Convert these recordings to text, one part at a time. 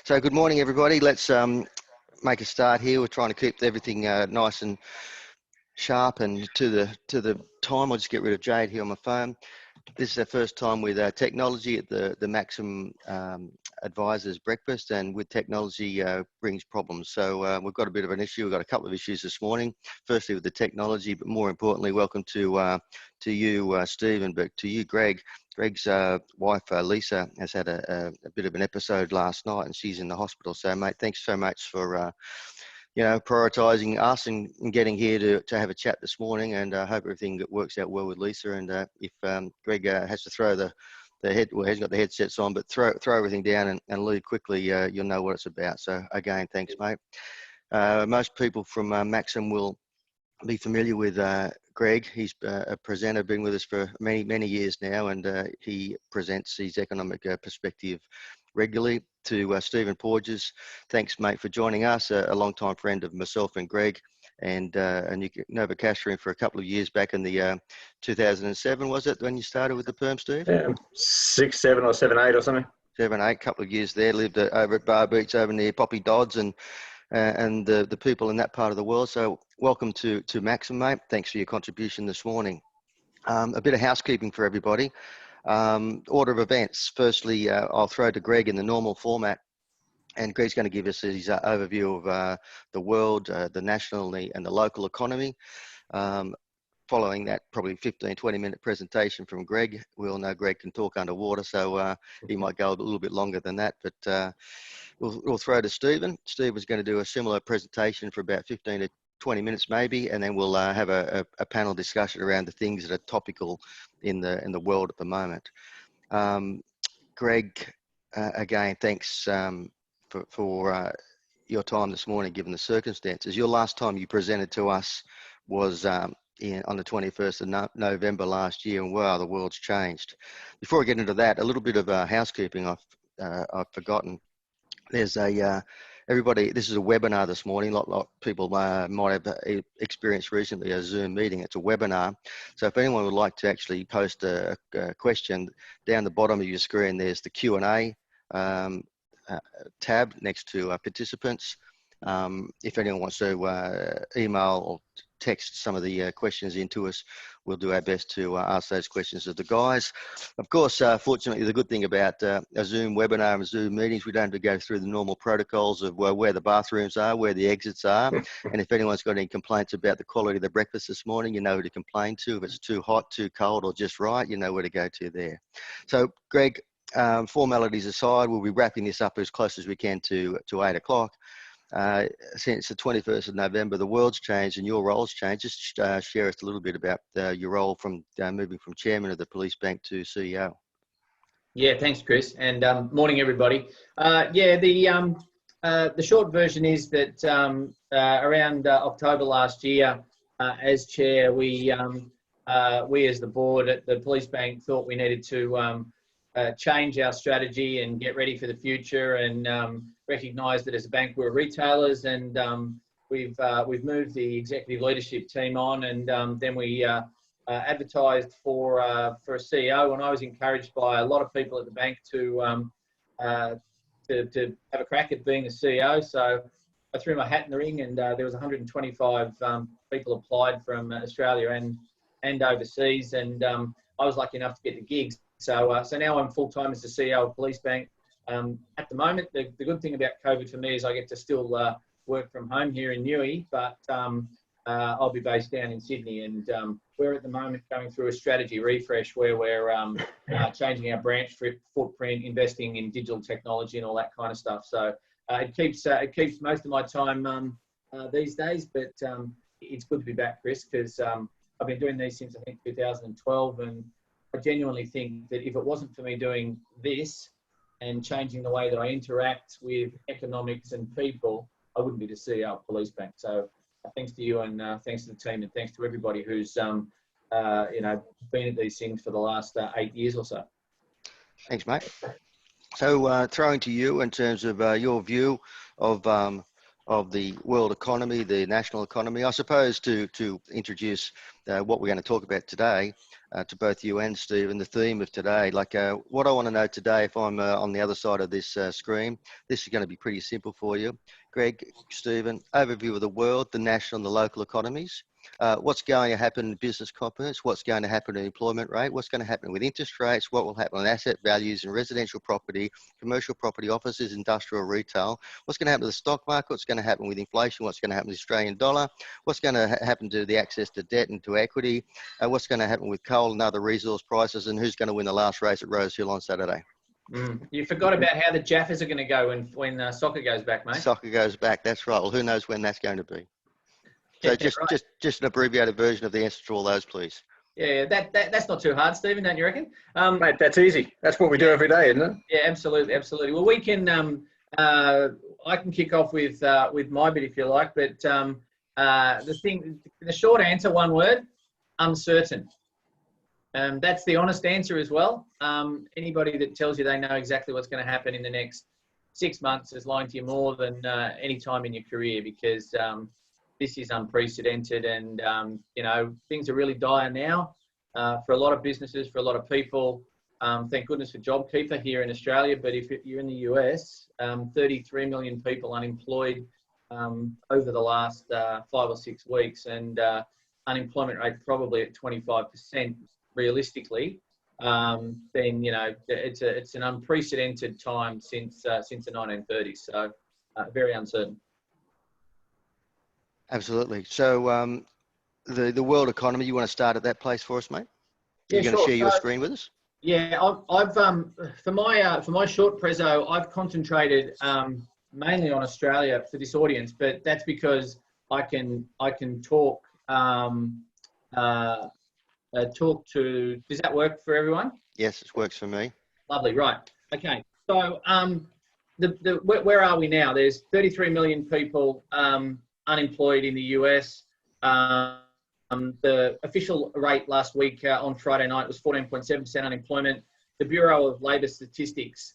So good morning, everybody. Let's make a start here. We're trying to keep everything nice and sharp and to the time. I'll just get rid of Jade here on my phone. This is our first time with technology at the Maxim Advisors Breakfast, and with technology brings problems. So we've got a bit of an issue. We've got a couple of issues this morning. Firstly with the technology, but more importantly, welcome to you, Stephen, but to you, Greg. Greg's wife, Lisa, has had a bit of an episode last night, and she's in the hospital. So, mate, thanks so much for prioritising us and getting here to have a chat this morning. And I hope everything works out well with Lisa. And if Greg has to throw the head, well, he hasn't got the headsets on, but throw everything down and leave quickly, you'll know what it's about. So again, thanks, mate. Most people from Maxim will be familiar with Greg. He's a presenter, been with us for many years now, and he presents his economic perspective regularly. To Stephen Porges, thanks, mate, for joining us. A long-time friend of myself and Greg, and you know Newcastle for a couple of years back in the 2007, was it, when you started with the Perm, Steve? Yeah, 6, 7 or 7, 8 or something. 7, 8, couple of years there. Lived over at Bar Beach over near Poppy Dodds and the people in that part of the world. So welcome to Maxim, mate. Thanks for your contribution this morning. A bit of housekeeping for everybody. Order of events. Firstly, I'll throw to Greg in the normal format, and Greg's going to give us his overview of the world, the national and the local economy. Following that, probably 15-20 minute presentation from Greg. We all know Greg can talk underwater, so he might go a little bit longer than that, but we'll throw to Stephen. Stephen's going to do a similar presentation for about 15 to 20 minutes maybe, and then we'll have a panel discussion around the things that are topical in the world at the moment. Greg, again, thanks for your time this morning, given the circumstances. Your last time you presented to us was on the 21st of November last year, and wow, the world's changed. Before I get into that, a little bit of housekeeping I've forgotten. There's everybody, this is a webinar this morning. A lot of people might have experienced recently a Zoom meeting. It's a webinar. So if anyone would like to actually post a question, down the bottom of your screen, there's the Q&A tab next to participants. If anyone wants to email or text some of the questions into us, we'll do our best to ask those questions of the guys. Of course, fortunately, the good thing about a Zoom webinar and Zoom meetings, we don't have to go through the normal protocols of where the bathrooms are, where the exits are. And if anyone's got any complaints about the quality of the breakfast this morning, you know who to complain to. If it's too hot, too cold, or just right, you know where to go to there. So, Greg, formalities aside, we'll be wrapping this up as close as we can to 8 o'clock. Since the 21st of November, the world's changed and your role's changed. Just share us a little bit about your role from moving from chairman of the police bank to CEO. Yeah, thanks, Chris, and morning, everybody. The short version is that around October last year, as chair, we as the board at the police bank thought we needed to change our strategy and get ready for the future, and recognise that as a bank we're retailers, and we've moved the executive leadership team on, and then we advertised for a CEO, and I was encouraged by a lot of people at the bank to have a crack at being a CEO. So I threw my hat in the ring, and there was 125 people applied from Australia and overseas, and I was lucky enough to get the gigs. So now I'm full-time as the CEO of Police Bank. At the moment, the good thing about COVID for me is I get to still work from home here in Newey, but I'll be based down in Sydney, and we're at the moment going through a strategy refresh where we're changing our branch footprint, investing in digital technology and all that kind of stuff. So it keeps most of my time these days, but it's good to be back, Chris, because I've been doing these since I think 2012, and I genuinely think that if it wasn't for me doing this and changing the way that I interact with economics and people, I wouldn't be the CEO of Police Bank. So thanks to you, and thanks to the team, and thanks to everybody who's been at these things for the last 8 years or so. Thanks, mate. So throwing to you in terms of your view of the world economy, the national economy, I suppose to introduce what we're going to talk about today. to both you and Steve and the theme of today. Like what I want to know today, if I'm on the other side of this screen, this is going to be pretty simple for you. Greg, Stephen, overview of the world, the national and the local economies. What's going to happen in business confidence? What's going to happen in employment rate? What's going to happen with interest rates? What will happen on asset values in residential property, commercial property, offices, industrial, retail? What's going to happen to the stock market? What's going to happen with inflation? What's going to happen to the Australian dollar? What's going to happen to the access to debt and to equity? What's going to happen with coal and other resource prices? And who's going to win the last race at Rose Hill on Saturday? You forgot about how the Jaffas are going to go when soccer goes back, mate. Soccer goes back, that's right. Well, who knows when that's going to be. So just an abbreviated version of the answer to all those, please. Yeah, that's not too hard, Stephen, don't you reckon? Mate, that's easy. That's what we do every day, isn't it? Yeah, absolutely, absolutely. Well, we can. I can kick off with my bit if you like, but the short answer, one word: uncertain. That's the honest answer as well. Anybody that tells you they know exactly what's going to happen in the next 6 months is lying to you more than any time in your career, because this is unprecedented, and things are really dire now for a lot of businesses, for a lot of people. Thank goodness for JobKeeper here in Australia, but if you're in the US, 33 million people unemployed over the last 5 or 6 weeks, and unemployment rate probably at 25% realistically. Then it's an unprecedented time since the 1930s. So very uncertain. Absolutely. So the world economy, you want to start at that place for us, mate? You're going to share your screen with us? Yeah, I've for my short prezzo, I've concentrated mainly on Australia for this audience, but that's because I can talk talk to. Does that work for everyone? Yes, it works for me. Lovely. Right. Okay. So where are we now? There's 33 million people unemployed in the US. The official rate last week on Friday night was 14.7% unemployment. The Bureau of Labour Statistics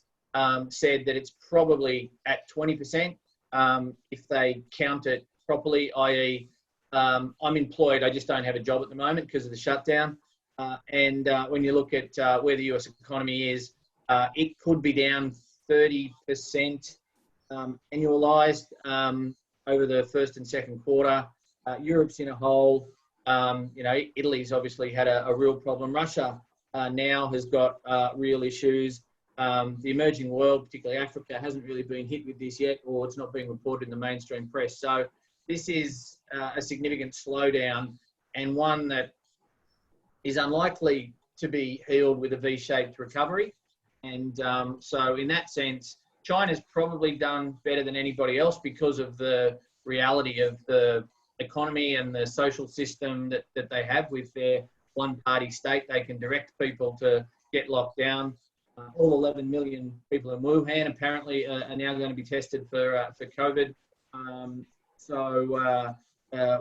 said that it's probably at 20% if they count it properly, i.e. I'm employed, I just don't have a job at the moment because of the shutdown. And when you look at where the US economy is, it could be down 30% annualised over the first and second quarter. Europe's in a hole. Italy's obviously had a real problem. Russia now has got real issues. The emerging world, particularly Africa, hasn't really been hit with this yet, or it's not being reported in the mainstream press. So this is a significant slowdown, and one that is unlikely to be healed with a V-shaped recovery. And so in that sense, China's probably done better than anybody else because of the reality of the economy and the social system that they have with their one-party state. They can direct people to get locked down. All 11 million people in Wuhan apparently are now going to be tested for COVID. So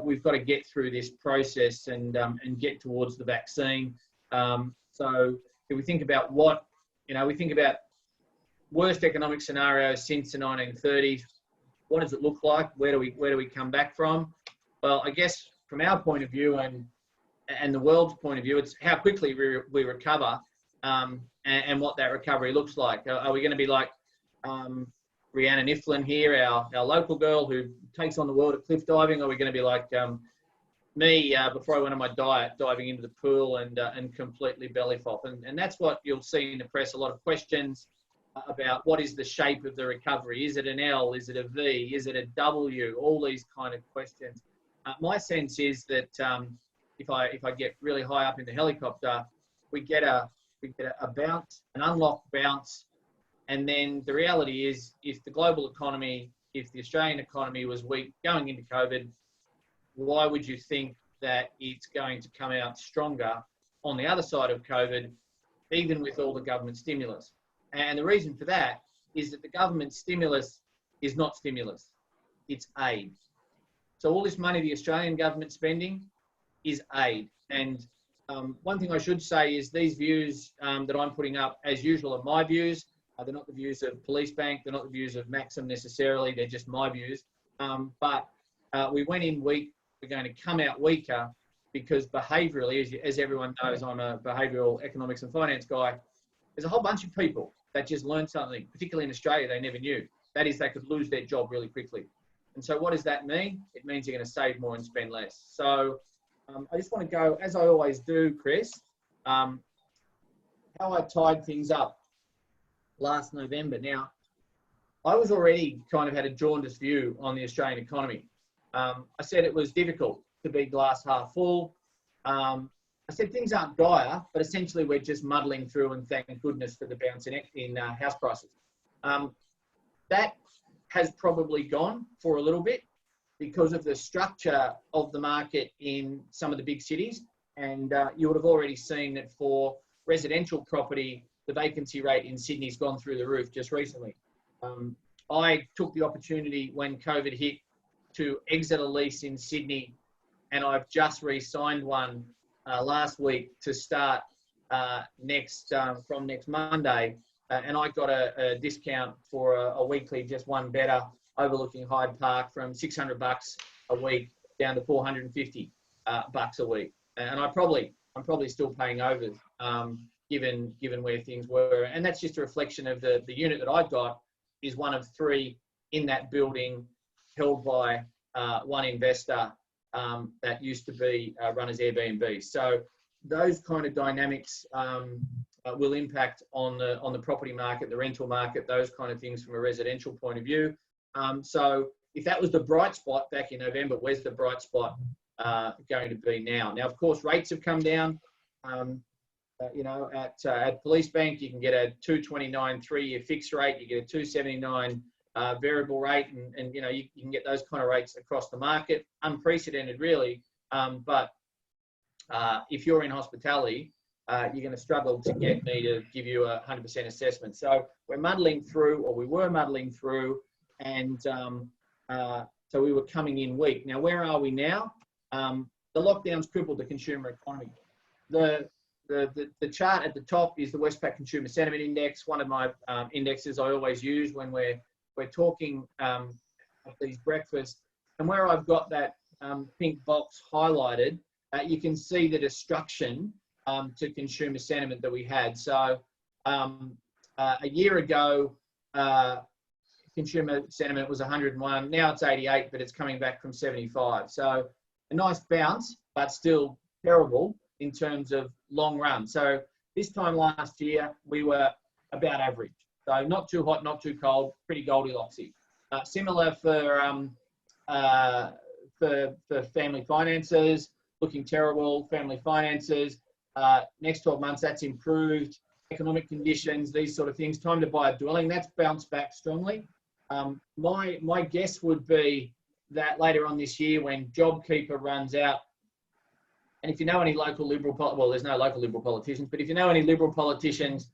we've got to get through this process and get towards the vaccine. So if we think about we think about worst economic scenarios since the 1930s. What does it look like? Where do we come back from? Well, I guess from our point of view and the world's point of view, it's how quickly we recover and what that recovery looks like. Are we going to be like Rhiannon Iflin here, our local girl who takes on the world at cliff diving? Or are we going to be like me before I went on my diet, diving into the pool and completely belly flop? And that's what you'll see in the press, a lot of questions about what is the shape of the recovery. Is it an L? Is it a V? Is it a W? All these kind of questions. My sense is that if I get really high up in the helicopter, we get a bounce, an unlocked bounce, and then the reality is, if the global economy, if the Australian economy was weak going into COVID, why would you think that it's going to come out stronger on the other side of COVID, even with all the government stimulus? And the reason for that is that the government stimulus is not stimulus, it's aid. So all this money the Australian government's spending is aid. And one thing I should say is these views that I'm putting up, as usual, are my views. They're not the views of Police Bank, they're not the views of Maxim necessarily, they're just my views. But we went in weak, we're going to come out weaker, because behaviourally, as everyone knows, I'm a behavioural economics and finance guy. There's a whole bunch of people that just learn something, particularly in Australia, they never knew. That is, they could lose their job really quickly. And so what does that mean? It means you're going to save more and spend less. So I just want to go, as I always do, Chris, how I tied things up last November. Now, I was already kind of had a jaundiced view on the Australian economy. I said it was difficult to be glass half full. I said things aren't dire, but essentially we're just muddling through, and thank goodness for the bounce in house prices. That has probably gone for a little bit because of the structure of the market in some of the big cities. And you would have already seen that for residential property, the vacancy rate in Sydney's gone through the roof just recently. I took the opportunity when COVID hit to exit a lease in Sydney, and I've just re-signed one last week to start from next Monday. And I got a discount for a weekly, just one better, overlooking Hyde Park, from $600 a week down to $450 bucks a week. And I'm probably still paying over, given where things were. And that's just a reflection of the unit that I got is one of 3 in that building, held by one investor that used to be run as Airbnb. So those kind of dynamics will impact on the property market, the rental market, those kind of things from a residential point of view. So if that was the bright spot back in November, where's the bright spot going to be now? Now, of course, rates have come down. You know, at Police Bank, you can get a 229 3-year fixed rate, you get a 279 variable rate, and you know, you can get those kind of rates across the market. Unprecedented, really. But if you're in hospitality, you're going to struggle to get me to give you a 100% assessment. So we're muddling through, or we were muddling through, and so we were coming in weak. Now, where are we now? The lockdowns crippled the consumer economy. The chart at the top is the Westpac Consumer Sentiment Index, one of my indexes I always use when we're talking at these breakfasts. And where I've got that pink box highlighted, you can see the destruction to consumer sentiment that we had. So a year ago, consumer sentiment was 101. Now it's 88, but it's coming back from 75. So a nice bounce, but still terrible in terms of long run. So this time last year, we were about average. So not too hot, not too cold, pretty Goldilocks-y. Similar for family finances, looking terrible. Family finances, next 12 months, that's improved. Economic conditions, these sort of things. Time to buy a dwelling, that's bounced back strongly. My guess would be that later on this year, when JobKeeper runs out, and if you know any local Liberal, well, there's no local Liberal politicians, but if you know any Liberal politicians,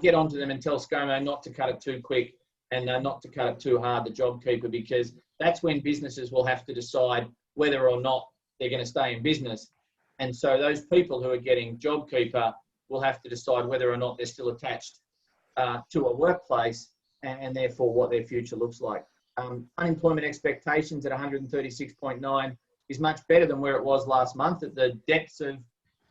get onto them and tell ScoMo not to cut it too quick and not to cut it too hard, the JobKeeper, because that's when businesses will have to decide whether or not they're going to stay in business. And so those people who are getting JobKeeper will have to decide whether or not they're still attached to a workplace, and therefore what their future looks like. Unemployment expectations at 136.9 is much better than where it was last month at the depths of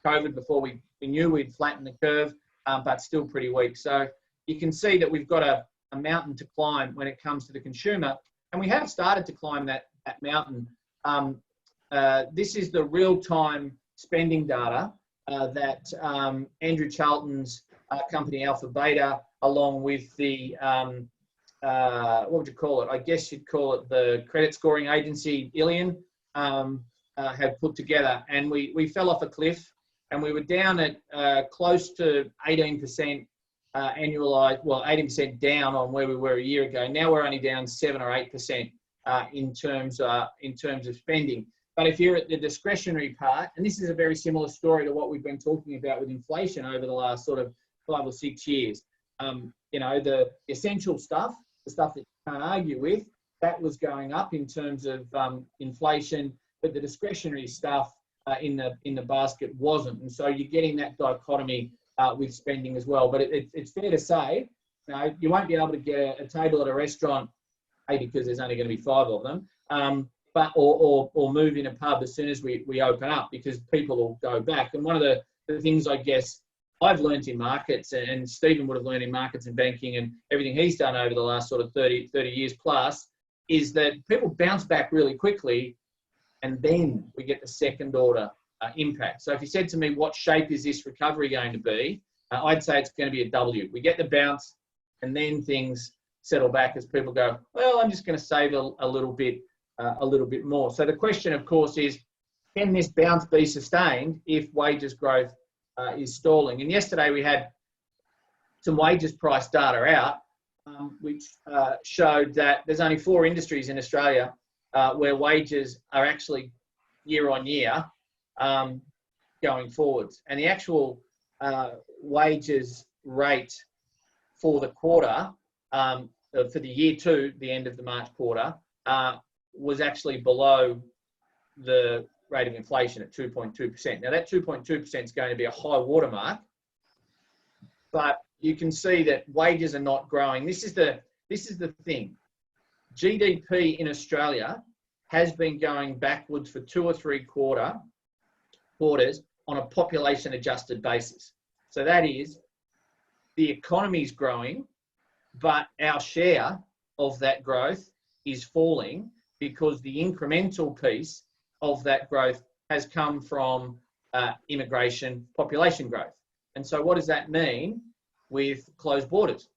COVID, before we knew we'd flatten the curve, but still pretty weak. So you can see that we've got a mountain to climb when it comes to the consumer, and we have started to climb that mountain. This is the real-time spending data that Andrew Charlton's company Alpha Beta, along with the, what would you call it? I guess you'd call it the credit scoring agency, Ilion, have put together. And we fell off a cliff, and we were down at close to 18% annualized, well, 18% down on where we were a year ago. Now we're only down 7 or 8% in terms of spending. But if you're at the discretionary part, and this is a very similar story to what we've been talking about with inflation over the last sort of 5 or 6 years. You know, the essential stuff, the stuff that you can't argue with, that was going up in terms of inflation, but the discretionary stuff in the basket wasn't. And so you're getting that dichotomy with spending as well. But it's fair to say, you know, you won't be able to get a table at a restaurant, A, because there's only going to be 5 of them, but or move in a pub as soon as we open up, because people will go back. And one of the things I guess I've learned in markets, and Stephen would have learned in markets and banking and everything he's done over the last sort of 30 years plus, is that people bounce back really quickly, and then we get the second order impact. So if you said to me, what shape is this recovery going to be? I'd say it's going to be a W. We get the bounce, and then things settle back as people go, well, I'm just going to save a little bit more. So the question, of course, is, can this bounce be sustained if wages growth is stalling? And yesterday we had some wages price data out, which showed that there's only 4 industries in Australia where wages are actually year on year going forwards. And the actual wages rate for the quarter, for the year to the end of the March quarter, was actually below the rate of inflation at 2.2%. Now that 2.2% is going to be a high watermark, but you can see that wages are not growing. This is the thing. GDP in Australia has been going backwards for 2 or 3 quarters on a population adjusted basis. So that is, the economy's growing, but our share of that growth is falling because the incremental piece of that growth has come from immigration, population growth. And so what does that mean with closed borders?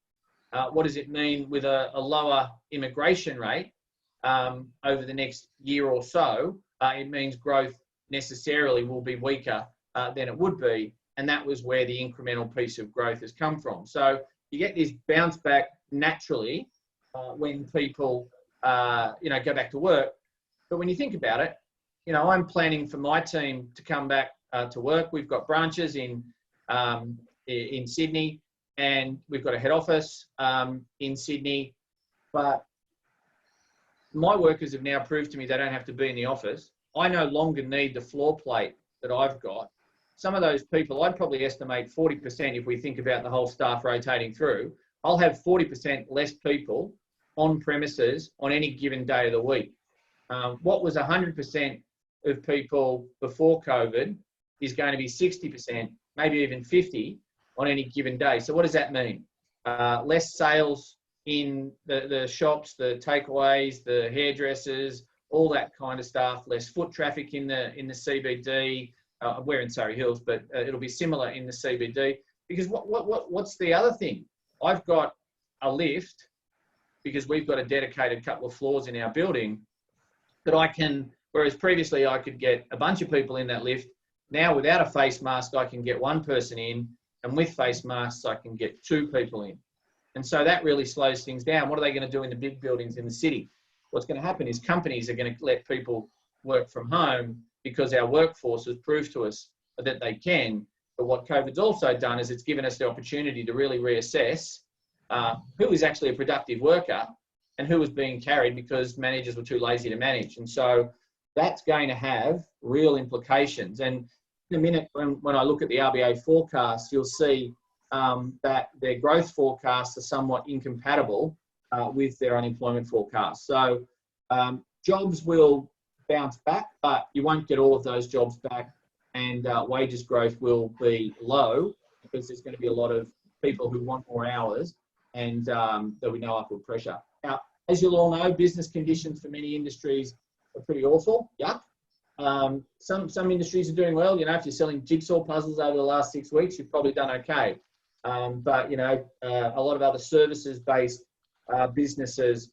What does it mean with a lower immigration rate over the next year or so? It means growth necessarily will be weaker than it would be. And that was where the incremental piece of growth has come from. So you get this bounce back naturally when people go back to work. But when you think about it, I'm planning for my team to come back to work. We've got branches in Sydney, and we've got a head office in Sydney. But my workers have now proved to me they don't have to be in the office. I no longer need the floor plate that I've got. Some of those people, I'd probably estimate 40% if we think about the whole staff rotating through. I'll have 40% less people on premises on any given day of the week. What was 100% of people before COVID is going to be 60%, maybe even 50% on any given day. So what does that mean? Less sales in the shops, the takeaways, the hairdressers, all that kind of stuff, less foot traffic in the CBD. We're in Surrey Hills, but it'll be similar in the CBD. Because what's the other thing? I've got a lift, because we've got a dedicated couple of floors in our building, that I can, whereas previously I could get a bunch of people in that lift, now without a face mask I can get 1 person in, and with face masks I can get 2 people in. And so that really slows things down. What are they going to do in the big buildings in the city? What's going to happen is companies are going to let people work from home because our workforce has proved to us that they can. But what COVID's also done is it's given us the opportunity to really reassess who is actually a productive worker and who was being carried because managers were too lazy to manage. And so that's going to have real implications. And in a minute, when I look at the RBA forecast, you'll see that their growth forecasts are somewhat incompatible with their unemployment forecast. So jobs will bounce back, but you won't get all of those jobs back, and wages growth will be low because there's going to be a lot of people who want more hours, and there'll be no upward pressure. Now, as you'll all know, business conditions for many industries are pretty awful. Yuck. Some industries are doing well. If you're selling jigsaw puzzles over the last 6 weeks, you've probably done okay. But a lot of other services-based businesses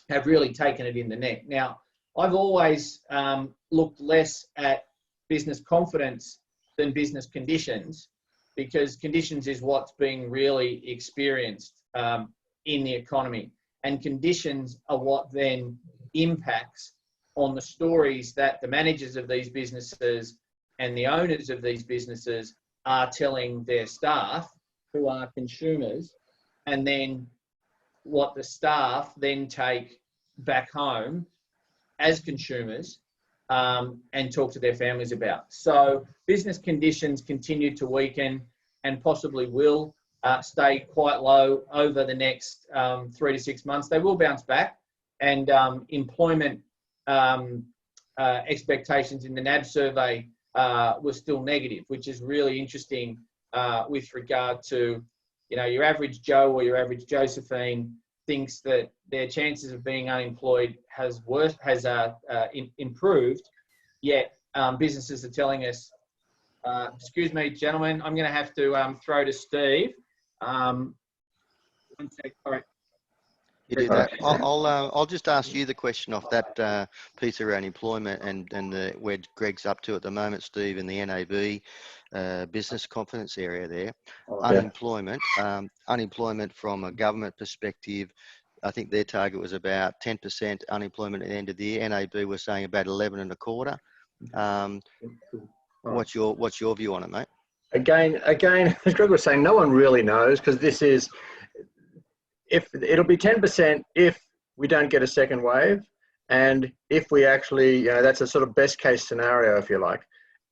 have really taken it in the neck. Now, I've always looked less at business confidence than business conditions, because conditions is what's being really experienced in the economy, and conditions are what then impacts on the stories that the managers of these businesses and the owners of these businesses are telling their staff, who are consumers, and then what the staff then take back home as consumers and talk to their families about. So business conditions continue to weaken and possibly will stay quite low over the next 3 to 6 months. They will bounce back, and employment expectations in the NAB survey were still negative, which is really interesting with regard to, your average Joe or your average Josephine thinks that their chances of being unemployed has improved, yet businesses are telling us, excuse me, gentlemen, I'm going to have to throw to Steve. One sec, all right. You do that. I'll just ask you the question off that piece around employment and where Greg's up to at the moment, Steve, in the NAB business confidence area there. Unemployment, unemployment from a government perspective, I think their target was about 10% unemployment at the end of the year. NAB was saying about 11.25. What's your view on it, mate? Again, as Greg was saying, no one really knows, because this is, if it'll be 10% if we don't get a second wave, and if we actually, that's a sort of best case scenario, if you like.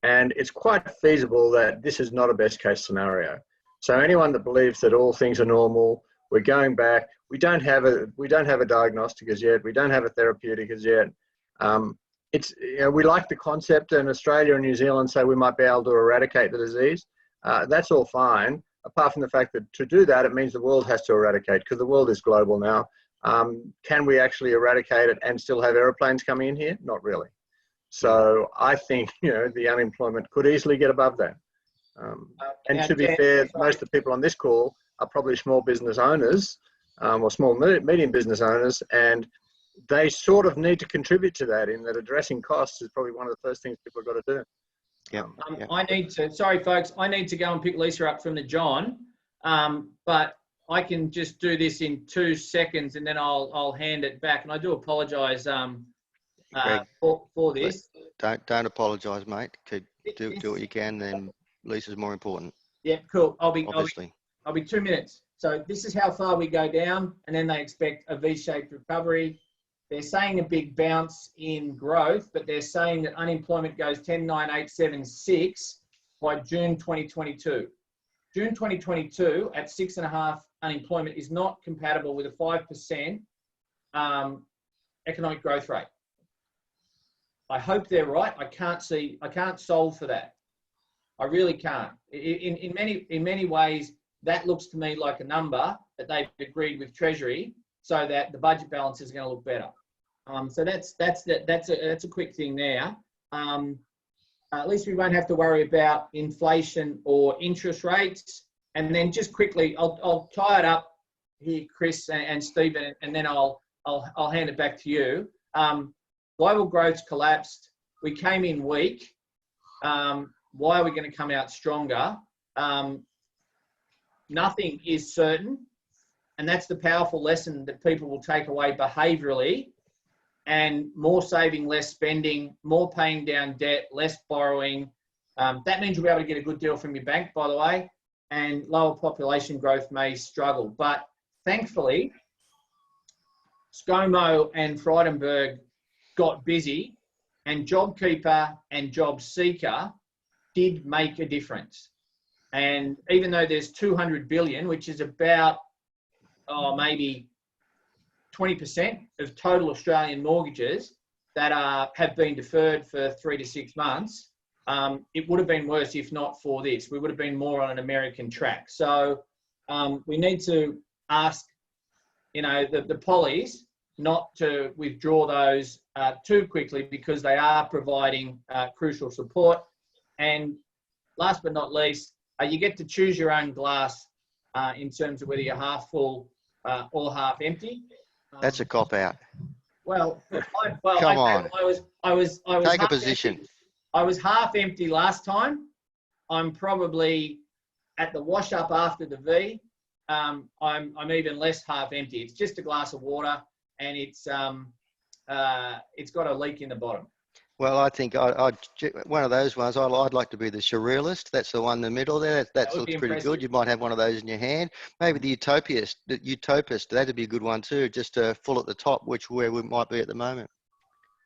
And it's quite feasible that this is not a best case scenario. So anyone that believes that all things are normal, we're going back, we don't have a diagnostic as yet, we don't have a therapeutic as yet. It's, we like the concept, and Australia and New Zealand say we might be able to eradicate the disease. That's all fine, apart from the fact that to do that, it means the world has to eradicate, because the world is global now. Can we actually eradicate it and still have aeroplanes coming in here? Not really. So I think, the unemployment could easily get above that. And to be fair, most of the people on this call are probably small business owners or small medium business owners, and they sort of need to contribute to that, in that addressing costs is probably one of the first things people have got to do. Yeah. I need to, sorry folks, I need to go and pick Lisa up from the John, but I can just do this in 2 seconds and then I'll hand it back. And I do apologise for this. Don't apologise, mate. Do what you can. Then Lisa's more important. Yeah, cool. I'll be 2 minutes. So this is how far we go down, and then they expect a V-shaped recovery. They're saying a big bounce in growth, but they're saying that unemployment goes 10,986 by June 2022. June 2022 at 6.5 unemployment is not compatible with a 5% economic growth rate. I hope they're right. I can't solve for that. I really can't. In many ways, that looks to me like a number that they've agreed with Treasury so that the budget balance is going to look better. So that's a quick thing there. At least we won't have to worry about inflation or interest rates. And then just quickly, I'll tie it up here, Chris and Stephen, and then I'll hand it back to you. Global growth's collapsed. We came in weak. Why are we going to come out stronger? Nothing is certain, and that's the powerful lesson that people will take away behaviourally. And more saving, less spending, more paying down debt, less borrowing. That means you'll be able to get a good deal from your bank, by the way, and lower population growth may struggle. But thankfully, ScoMo and Frydenberg got busy, and JobKeeper and JobSeeker did make a difference. And even though there's 200 billion, which is about maybe 20% of total Australian mortgages that have been deferred for 3 to 6 months, it would have been worse if not for this. We would have been more on an American track. So we need to ask, the pollies not to withdraw those too quickly, because they are providing crucial support. And last but not least, you get to choose your own glass in terms of whether you're half full or half empty. That's a cop out. Well, Come on. I was take a position. Empty. I was half empty last time. I'm probably at the wash up after the V. I'm even less half empty. It's just a glass of water, and it's got a leak in the bottom. Well, I think one of those ones, I'd like to be the surrealist. That's the one in the middle there. That looks pretty good. You might have one of those in your hand. Maybe the utopist, that'd be a good one too, just full at the top, where we might be at the moment.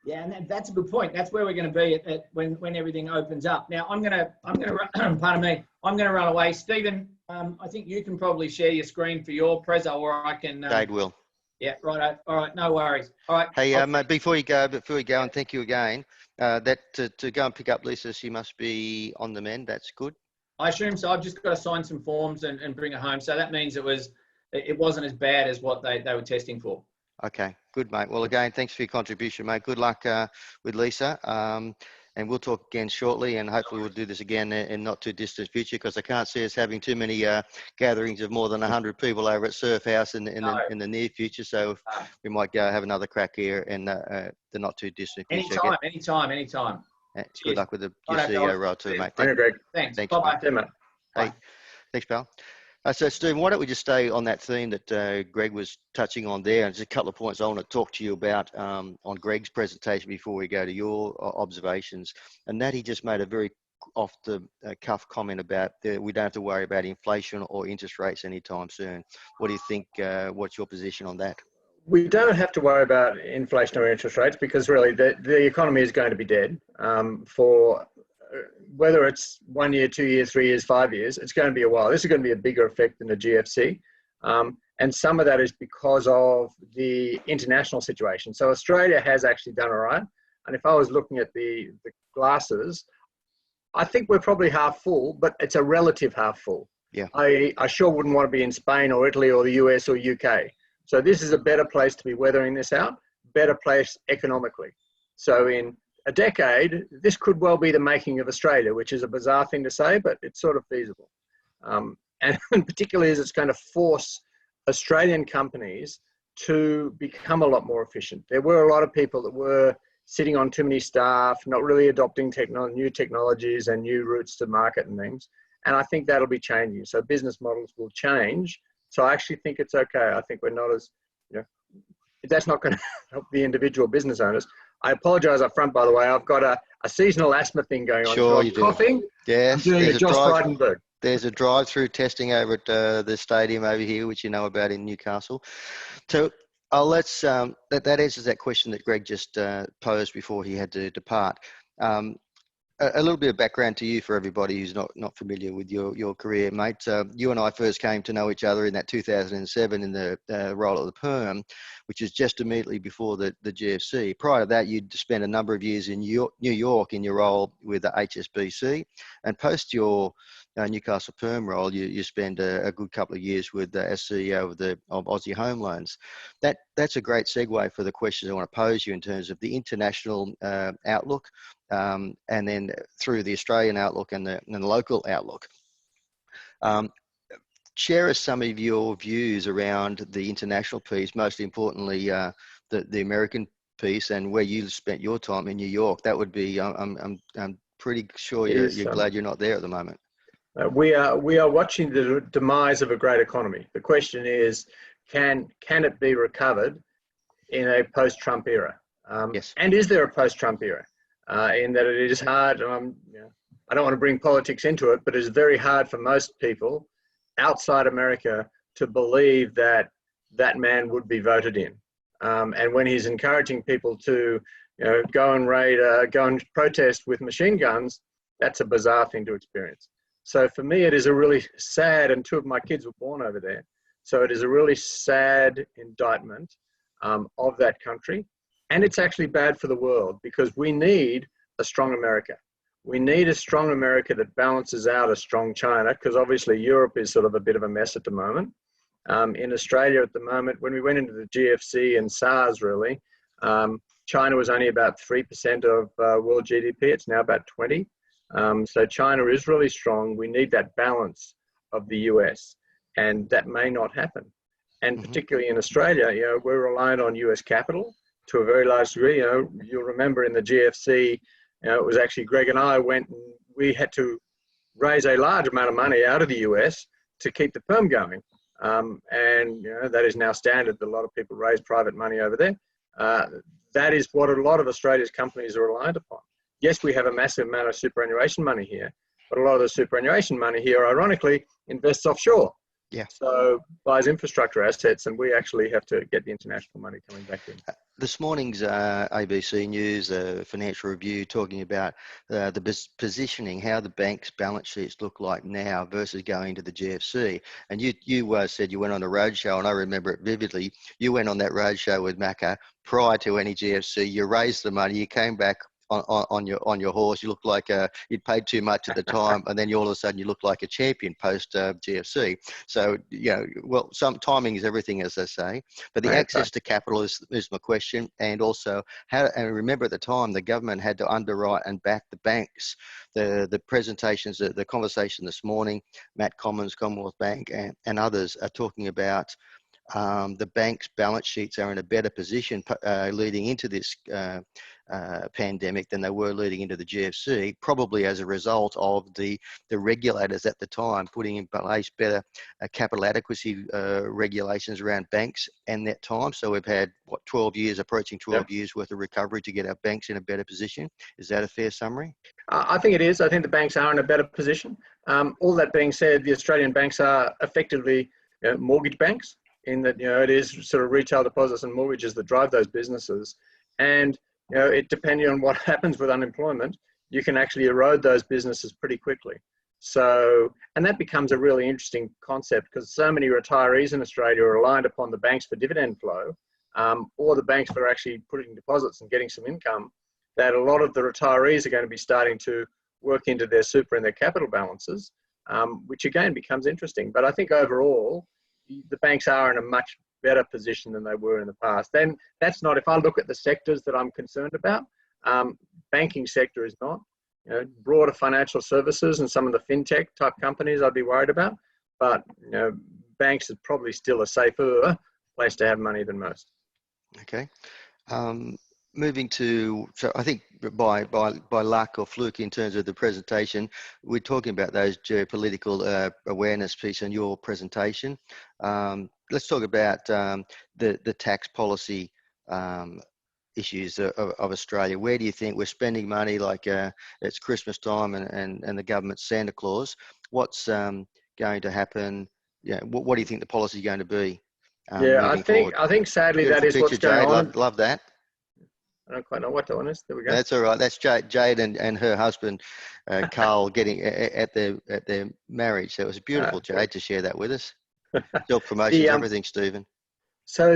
Yeah, and that's a good point. That's where we're going to be when everything opens up. Now, I'm going to pardon me, I'm going to run away. Stephen, I think you can probably share your screen for your prezzo, or I can... Dade will. Yeah, right. All right, no worries. All right. Hey, mate, before you go, and thank you again, that to go and pick up Lisa, she must be on the mend. That's good. I assume so. I've just got to sign some forms and bring it home. So that means it wasn't as bad as what they were testing for. Okay, good, mate. Well, again, thanks for your contribution, mate. Good luck with Lisa. And we'll talk again shortly, and hopefully we'll do this again in not too distant future, because I can't see us having too many gatherings of more than 100 people over at Surf House in the near future. So we might go have another crack here in the not too distant future. Anytime. Good luck with the CEO role too, mate. Thank you, Greg. Thanks. Thanks, Bye-bye. Mate. Hey, thanks, pal. So, Stephen, why don't we just stay on that theme that Greg was touching on there? And just a couple of points I want to talk to you about on Greg's presentation before we go to your observations. And that he just made a very off-the-cuff comment about we don't have to worry about inflation or interest rates anytime soon. What do you think? What's your position on that? We don't have to worry about inflation or interest rates, because really the economy is going to be dead for whether it's 1 year, 2 years, 3 years, 5 years. It's going to be a while. This is going to be a bigger effect than the GFC. And some of that is because of the international situation. So Australia has actually done all right. And if I was looking at the glasses, I think we're probably half full, but it's a relative half full. Yeah. I sure wouldn't want to be in Spain or Italy or the US or UK. So this is a better place to be weathering this out, better place economically. So in a decade, this could well be the making of Australia, which is a bizarre thing to say, but it's sort of feasible. And particularly as it's going to force Australian companies to become a lot more efficient. There were a lot of people that were sitting on too many staff, not really adopting new technologies and new routes to market and things. And I think that'll be changing. So business models will change. So I actually think it's okay. I think we're not as, that's not going to help the individual business owners. I apologise up front, by the way. I've got a seasonal asthma thing going on. Sure, so you do. Coughing. Yes. I'm doing a Josh Frydenberg. There's a drive-through testing over at the stadium over here, which you know about in Newcastle. So let's that answers that question that Greg just posed before he had to depart. A little bit of background to you for everybody who's not familiar with your career, mate. You and I first came to know each other in that 2007 in the role at the Perm, which is just immediately before the GFC. Prior to that, you'd spent a number of years in New York in your role with the HSBC, and post your Newcastle Perm role, you spend a good couple of years as CEO of Aussie Home Loans. That's a great segue for the questions I want to pose you in terms of the international outlook, and then through the Australian outlook and the local outlook. Share us some of your views around the international piece, most importantly the American piece, and where you spent your time in New York. That would be, I'm pretty sure you're glad you're not there at the moment. We are watching the demise of a great economy. The question is, can it be recovered in a post-Trump era? Yes. And is there a post-Trump era? In that it is hard, I don't want to bring politics into it, but it's very hard for most people outside America to believe that that man would be voted in. And when he's encouraging people to go and protest with machine guns, that's a bizarre thing to experience. So for me, it is a really sad, and two of my kids were born over there. So it is a really sad indictment of that country. And it's actually bad for the world, because we need a strong America. We need a strong America that balances out a strong China, because obviously Europe is sort of a bit of a mess at the moment. In Australia at the moment, when we went into the GFC and SARS really, China was only about 3% of world GDP. It's now about 20. So China is really strong. We need that balance of the US, and that may not happen. And particularly in Australia, we're reliant on US capital to a very large degree. You'll remember in the GFC, it was actually Greg and I went and we had to raise a large amount of money out of the US to keep the Perm going. And that is now standard. A lot of people raise private money over there. That is what a lot of Australia's companies are reliant upon. Yes, we have a massive amount of superannuation money here, but a lot of the superannuation money here, ironically, invests offshore. Yeah. So buys infrastructure assets, and we actually have to get the international money coming back in. This morning's ABC News Financial Review talking about the positioning, how the bank's balance sheets look like now versus going to the GFC. And you said you went on a roadshow, and I remember it vividly. You went on that roadshow with Macca prior to any GFC. You raised the money. You came back on your horse. You looked like you'd paid too much at the time, and then all of a sudden you look like a champion post GFC. So well, some timing is everything, as they say. But the access to capital is my question, and also and remember at the time the government had to underwrite and back the banks. The presentations, the conversation this morning, Matt Commons, Commonwealth Bank, and others are talking about. The bank's balance sheets are in a better position leading into this pandemic than they were leading into the GFC, probably as a result of the regulators at the time putting in place better capital adequacy regulations around banks and that time. So we've had, 12 years, approaching 12 years worth of recovery to get our banks in a better position. Is that a fair summary? I think it is. I think the banks are in a better position. All that being said, the Australian banks are effectively mortgage banks, in that it is sort of retail deposits and mortgages that drive those businesses, and it depending on what happens with unemployment, you can actually erode those businesses pretty quickly. So, and that becomes a really interesting concept, because so many retirees in Australia are reliant upon the banks for dividend flow, or the banks for actually putting deposits and getting some income, that a lot of the retirees are going to be starting to work into their super and their capital balances, which again becomes interesting. But I think overall, the banks are in a much better position than they were in the past. Then that's not, if I look at the sectors that I'm concerned about, banking sector is not. Broader financial services and some of the fintech type companies I'd be worried about, but banks is probably still a safer place to have money than most. Okay. Moving to, so I think by luck or fluke in terms of the presentation, we're talking about those geopolitical awareness piece in your presentation. Let's talk about the tax policy issues of Australia. Where do you think we're spending money like it's Christmas time and the government's Santa Claus? What's going to happen? What do you think the policy is going to be? I think sadly Beautiful that is picture, what's going Jade. on. Love that. I don't quite know what to honest. There we go. That's all right. That's Jade and her husband, Carl, getting at their marriage. So it was beautiful, Jade, to share that with us. Self-promotion is everything, Stephen. So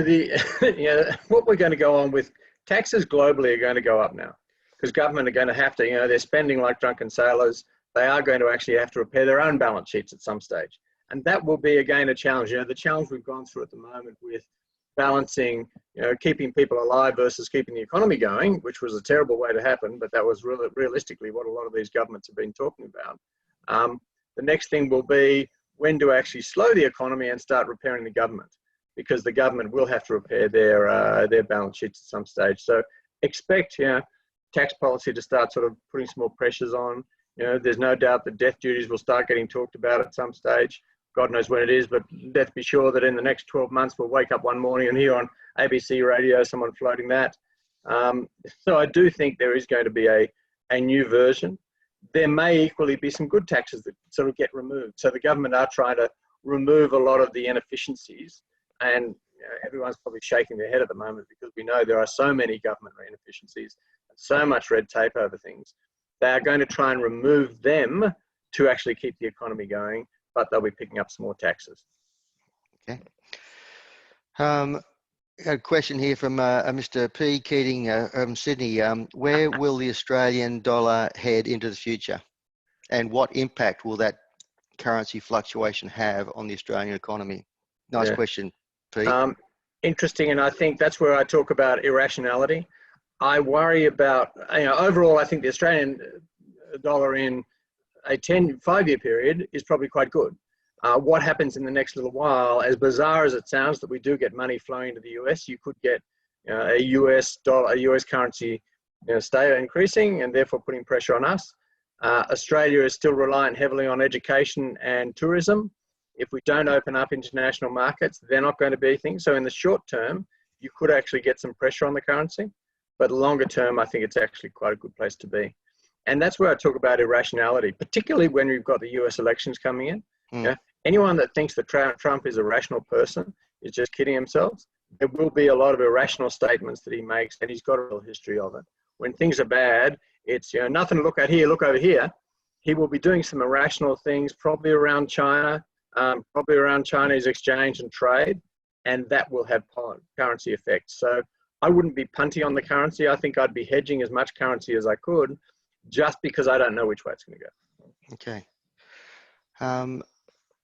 what we're going to go on with, taxes globally are going to go up now, because government are going to have to, they're spending like drunken sailors. They are going to actually have to repair their own balance sheets at some stage. And that will be, again, a challenge. The challenge we've gone through at the moment with balancing, keeping people alive versus keeping the economy going, which was a terrible way to happen, but that was really realistically what a lot of these governments have been talking about. The next thing will be when to actually slow the economy and start repairing the government, because the government will have to repair their balance sheets at some stage. So expect tax policy to start sort of putting some more pressures on. There's no doubt that death duties will start getting talked about at some stage. God knows when it is, but let's be sure that in the next 12 months, we'll wake up one morning and hear on ABC radio someone floating that. So I do think there is going to be a new version. There may equally be some good taxes that sort of get removed. So the government are trying to remove a lot of the inefficiencies, and everyone's probably shaking their head at the moment because we know there are so many government inefficiencies and so much red tape over things. They are going to try and remove them to actually keep the economy going, but they'll be picking up some more taxes. Okay. A question here from Mr. P. Keating from Sydney. Where will the Australian dollar head into the future? And what impact will that currency fluctuation have on the Australian economy? Nice question, P. Interesting, and I think that's where I talk about irrationality. I worry about, overall, I think the Australian dollar in a 5-year period is probably quite good. What happens in the next little while, as bizarre as it sounds that we do get money flowing to the US, you could get a US currency stay increasing and therefore putting pressure on us. Australia is still reliant heavily on education and tourism. If we don't open up international markets, they're not going to be things. So in the short term, you could actually get some pressure on the currency, but longer term, I think it's actually quite a good place to be. And that's where I talk about irrationality, particularly when we've got the US elections coming in. anyone that thinks that Trump is a rational person is just kidding themselves. There will be a lot of irrational statements that he makes, and he's got a real history of it. When things are bad, it's, you know, nothing to look at here, look over here. He will be doing some irrational things, probably around China, probably around Chinese exchange and trade, and that will have currency effects. So I wouldn't be punty on the currency. I think I'd be hedging as much currency as I could, just because I don't know which way it's going to go. Okay.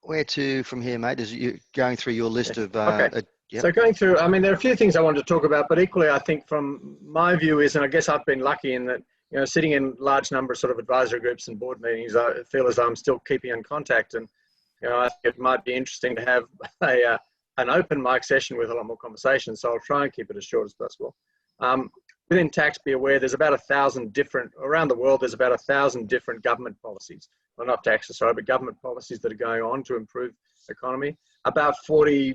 Where to from here, mate? Is you going through your list of? Okay. Yep. So going through, I mean, there are a few things I wanted to talk about, but equally, I think from my view is, and I guess I've been lucky in that, you know, sitting in large number of sort of advisory groups and board meetings, I feel as though I'm still keeping in contact, and you know, I think it might be interesting to have an open mic session with a lot more conversation. So I'll try and keep it as short as possible. Within tax, be aware there's about 1,000 different, around the world, there's about 1,000 different government policies. Well, not taxes, sorry, but government policies that are going on to improve the economy. About 45%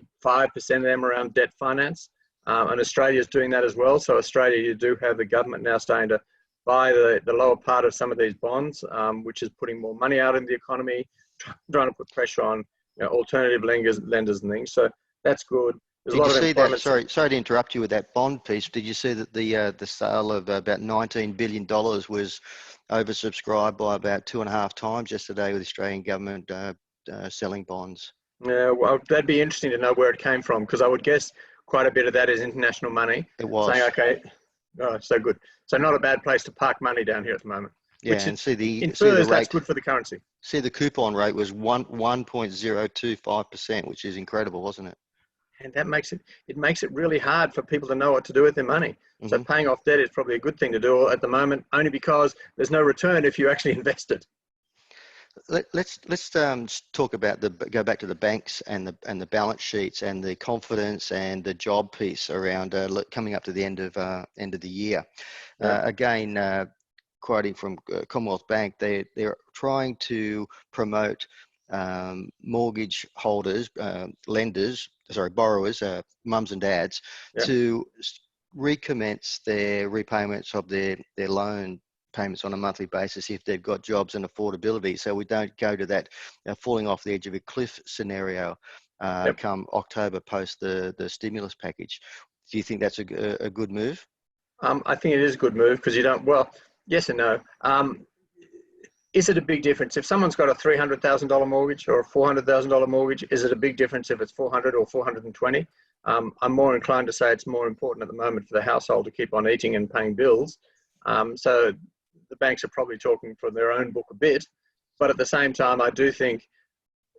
of them around debt finance. And Australia's doing that as well. So Australia, you do have the government now starting to buy the lower part of some of these bonds, which is putting more money out in the economy, trying to put pressure on, you know, alternative lenders and things. So that's good. Did you see that? Sorry to interrupt you with that bond piece. Did you see that the sale of about $19 billion was oversubscribed by about 2.5 times yesterday with the Australian government selling bonds? Yeah, well, that'd be interesting to know where it came from, because I would guess quite a bit of that is international money. It was. Saying, okay, oh, so good. So not a bad place to park money down here at the moment. Yeah, which and see the infers rate, that's good for the currency. See the coupon rate was 1.025%, which is incredible, wasn't it? And that makes it really hard for people to know what to do with their money. Mm-hmm. So paying off debt is probably a good thing to do at the moment, only because there's no return if you actually invest it. Let's talk about go back to the banks and the balance sheets and the confidence and the job piece around coming up to the end of the year. Yeah. Again, quoting from Commonwealth Bank, they're trying to promote mortgage holders, borrowers, mums and dads, yeah, to recommence their repayments of their loan payments on a monthly basis if they've got jobs and affordability, so we don't go to that falling off the edge of a cliff scenario yep, come October post the stimulus package. Do you think that's a good move? I think it is a good move, because you don't, well, yes and no. Is it a big difference? If someone's got a $300,000 mortgage or a $400,000 mortgage, is it a big difference if it's 400 or 420? I'm more inclined to say it's more important at the moment for the household to keep on eating and paying bills. So the banks are probably talking from their own book a bit, but at the same time, I do think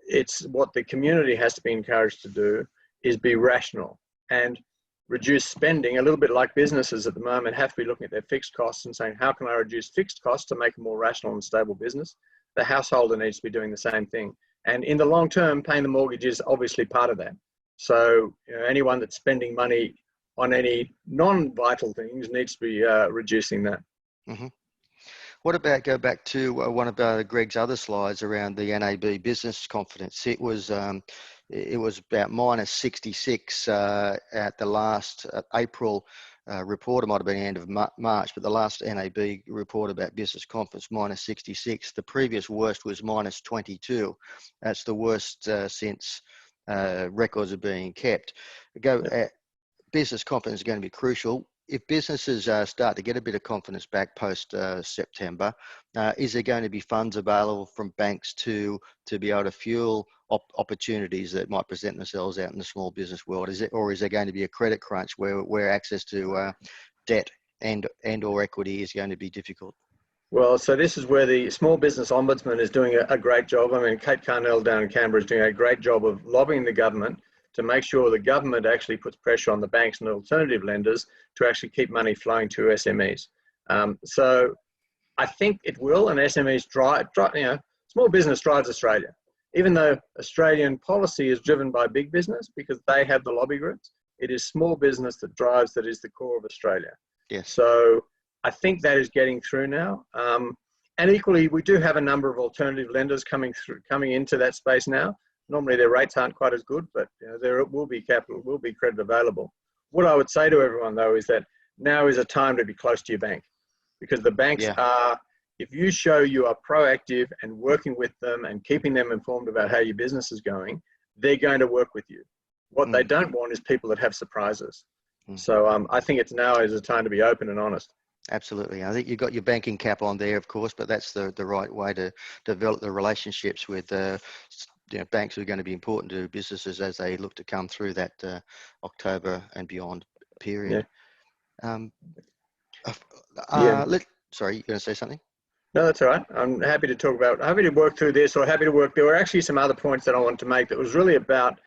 it's what the community has to be encouraged to do is be rational and reduce spending, a little bit like businesses at the moment have to be looking at their fixed costs and saying, how can I reduce fixed costs to make a more rational and stable business? The householder needs to be doing the same thing. And in the long term, paying the mortgage is obviously part of that. So you know, anyone that's spending money on any non-vital things needs to be reducing that. Mm-hmm. What about go back to one of Greg's other slides around the NAB business confidence? It was about -66 at the last April report. It might have been the end of March, but the last NAB report about business confidence, -66. The previous worst was -22. That's the worst since records are being kept. Business confidence is going to be crucial. If businesses start to get a bit of confidence back post September, is there going to be funds available from banks to be able to fuel opportunities that might present themselves out in the small business world? Is there going to be a credit crunch where access to debt and or equity is going to be difficult? Well, so this is where the Small Business Ombudsman is doing a great job. I mean, Kate Carnell down in Canberra is doing a great job of lobbying the government to make sure the government actually puts pressure on the banks and alternative lenders to actually keep money flowing to SMEs. So I think it will, and SMEs drive, you know, small business drives Australia. Even though Australian policy is driven by big business because they have the lobby groups, it is small business that is the core of Australia. Yes. So I think that is getting through now. And equally, we do have a number of alternative lenders coming into that space now. Normally their rates aren't quite as good, but you know, there will be credit available. What I would say to everyone though is that now is a time to be close to your bank, because the banks are, if you show you are proactive and working with them and keeping them informed about how your business is going, they're going to work with you. What they don't want is people that have surprises. So I think it's now is a time to be open and honest. Absolutely. I think you've got your banking cap on there, of course, but that's the right way to develop the relationships with banks who are going to be important to businesses as they look to come through that October and beyond period. Yeah. Sorry, you're going to say something? No, that's all right. I'm happy to work through this, or happy to work. There were actually some other points that I wanted to make that was really about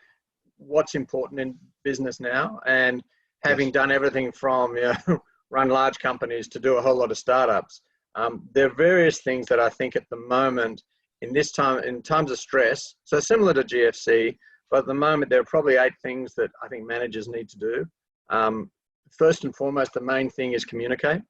what's important in business now, and having done everything from run large companies to do a whole lot of startups. There are various things that I think at the moment in times of stress, so similar to GFC, but at the moment there are probably 8 things that I think managers need to do. First and foremost, the main thing is communicate.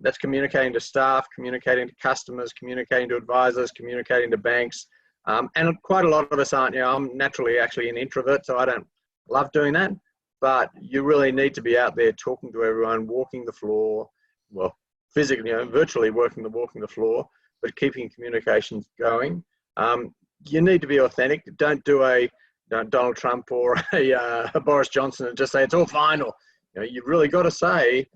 That's communicating to staff, communicating to customers, communicating to advisors, communicating to banks. And quite a lot of us aren't, I'm naturally actually an introvert, so I don't love doing that. But you really need to be out there talking to everyone, walking the floor, well, physically, virtually walking the floor, but keeping communications going. You need to be authentic. Don't do a Donald Trump or a Boris Johnson and just say it's all fine. Or you've really got to say,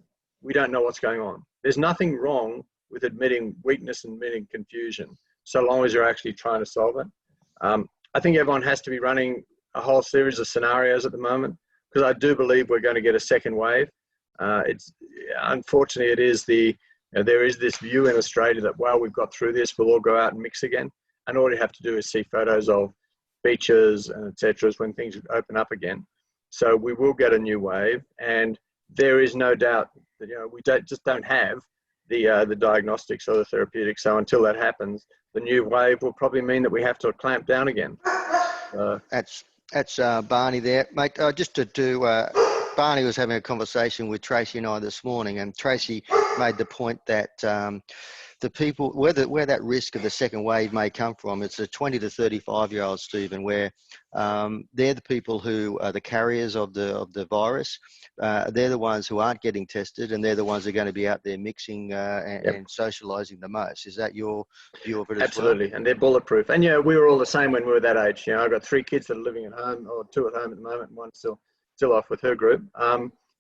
we don't know what's going on. There's nothing wrong with admitting weakness and admitting confusion, so long as you're actually trying to solve it. I think everyone has to be running a whole series of scenarios at the moment, because I do believe we're going to get a second wave. Unfortunately, there is this view in Australia that, well, we've got through this, we'll all go out and mix again. And all you have to do is see photos of beaches and et cetera when things open up again. So we will get a new wave, and there is no doubt that we don't have the diagnostics or the therapeutics. So until that happens, the new wave will probably mean that we have to clamp down again. That's Barney there, mate. Just to do, Barney was having a conversation with Tracy and I this morning, and Tracy made the point that the people, where that risk of the second wave may come from, it's the 20 to 35-year-olds, Stephen, where they're the people who are the carriers of the virus. They're the ones who aren't getting tested, and they're the ones who are going to be out there mixing and socialising the most. Is that your view of it as well? Absolutely, and they're bulletproof. And we were all the same when we were that age. I've got 3 kids that are living at home, or 2 at home at the moment, and 1 still off with her group.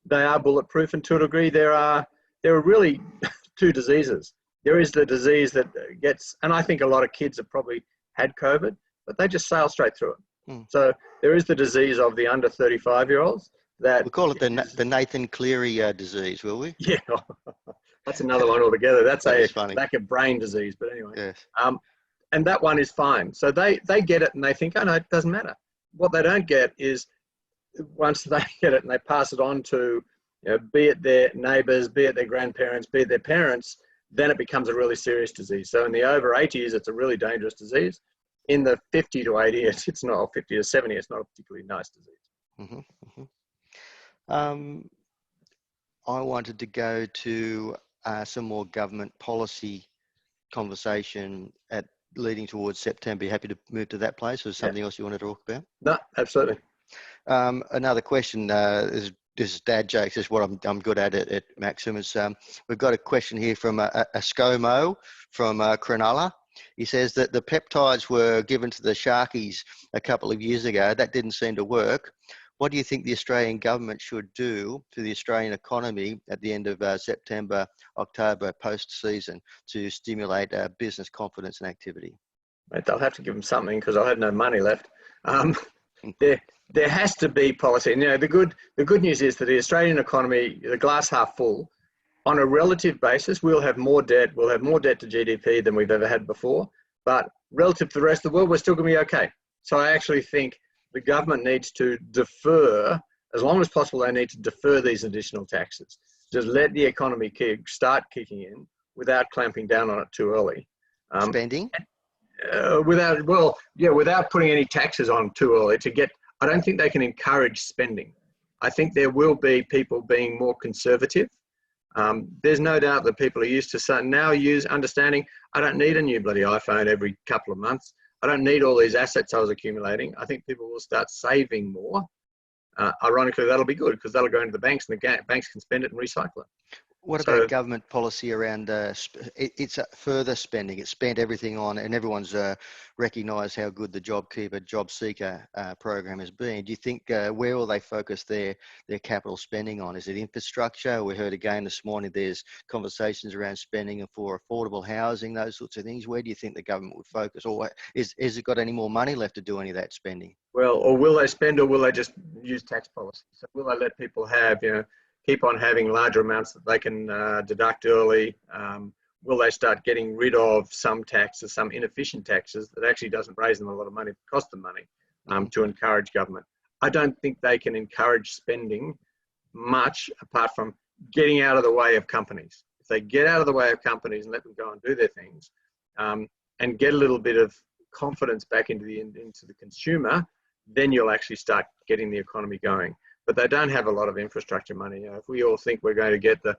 They are bulletproof, and to a degree, there are really 2 diseases. There is the disease that gets, and I think a lot of kids have probably had COVID, but they just sail straight through it. So there is the disease of the under 35-year-olds. We'll call it the Nathan Cleary disease, will we? Yeah, that's another one altogether. That's a funny. lack of brain disease, but anyway. Yes. And that one is fine. So they get it and they think, oh no, it doesn't matter. What they don't get is once they get it and they pass it on to, be it their neighbours, be it their grandparents, be it their parents, then it becomes a really serious disease. So in the over 80s, it's a really dangerous disease. In the 50 to 80, it's not, or 50 to 70, it's not a particularly nice disease. I wanted to go to some more government policy conversation leading towards September. You happy to move to that place, or is something else you want to talk about? No, absolutely. Another question this is dad jokes. This is what I'm good at Maxim. Is we've got a question here from a ScoMo from Cronulla. He says that the peptides were given to the sharkies a couple of years ago. That didn't seem to work. What do you think the Australian government should do to the Australian economy at the end of September, October, post-season to stimulate business confidence and activity? They'll have to give them something, because I'll have no money left. There has to be policy. And, the good news is that the Australian economy, the glass half full, on a relative basis, we'll have more debt. We'll have more debt to GDP than we've ever had before. But relative to the rest of the world, we're still going to be okay. So I actually think the government needs to defer, as long as possible, they need to defer these additional taxes. Just let the economy start kicking in without clamping down on it too early. Spending? Without putting any taxes on too early I don't think they can encourage spending. I think there will be people being more conservative. There's no doubt that people are used to understanding, I don't need a new bloody iPhone every couple of months. I don't need all these assets I was accumulating. I think people will start saving more. Ironically, that'll be good, because that'll go into the banks, and the banks can spend it and recycle it. What So about government policy around it's further spending? It's spent everything on, and everyone's recognised how good the JobKeeper, Job Seeker program has been. Do you think where will they focus their capital spending on? Is it infrastructure? We heard again this morning there's conversations around spending for affordable housing, those sorts of things. Where do you think the government would focus, or is it got any more money left to do any of that spending? well, or will they spend, or will they just use tax policy? So will they let people have, keep on having larger amounts that they can deduct early? Will they start getting rid of some taxes, some inefficient taxes that actually doesn't raise them a lot of money, cost them money, to encourage government? I don't think they can encourage spending much apart from getting out of the way of companies. If they get out of the way of companies and let them go and do their things, and get a little bit of confidence back into the consumer, then you'll actually start getting the economy going. But they don't have a lot of infrastructure money. If we all think we're going to get the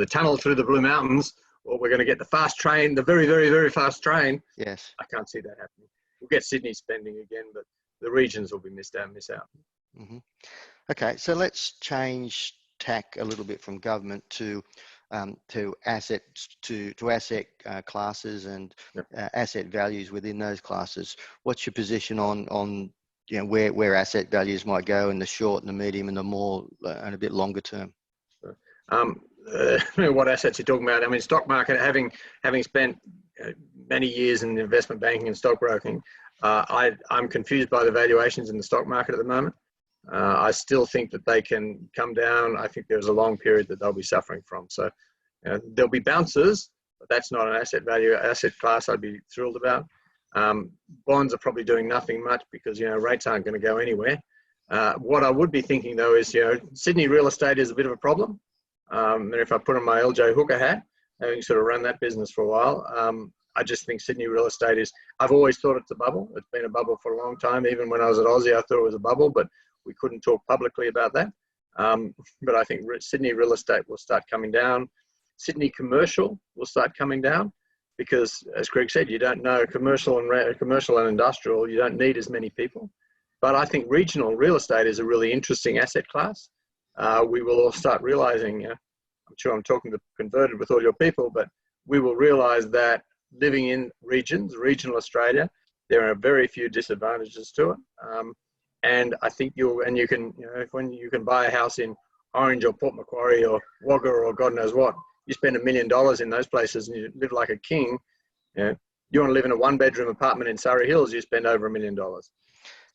tunnel through the Blue Mountains, or we're going to get the fast train, the very, very, very fast train, yes, I can't see that happening. We'll get Sydney spending again, but the regions will be miss out. Mm-hmm. Okay, so let's change tack a little bit from government to asset classes and asset values within those classes. What's your position on where asset values might go in the short and the medium and the more and a bit longer term? What assets you're talking about? I mean, stock market, having spent many years in investment banking and stockbroking, I'm confused by the valuations in the stock market at the moment. I still think that they can come down. I think there's a long period that they'll be suffering from. So there'll be bounces, but that's not an asset class I'd be thrilled about. Bonds are probably doing nothing much because rates aren't going to go anywhere. What I would be thinking though is Sydney real estate is a bit of a problem. And if I put on my LJ Hooker hat, having sort of run that business for a while, I just think Sydney real estate is, I've always thought it's a bubble. It's been a bubble for a long time. Even when I was at Aussie, I thought it was a bubble, but we couldn't talk publicly about that. But I think Sydney real estate will start coming down. Sydney commercial will start coming down because, as Greg said, you don't know commercial and industrial, you don't need as many people. But I think regional real estate is a really interesting asset class. We will all start realizing, I'm sure I'm talking to converted with all your people, but we will realize that living in regional Australia, there are very few disadvantages to it. And I think when you can buy a house in Orange or Port Macquarie or Wagga or God knows what, you spend $1 million in those places and you live like a king. You want to live in a 1-bedroom apartment in Surrey Hills, you spend over $1 million. So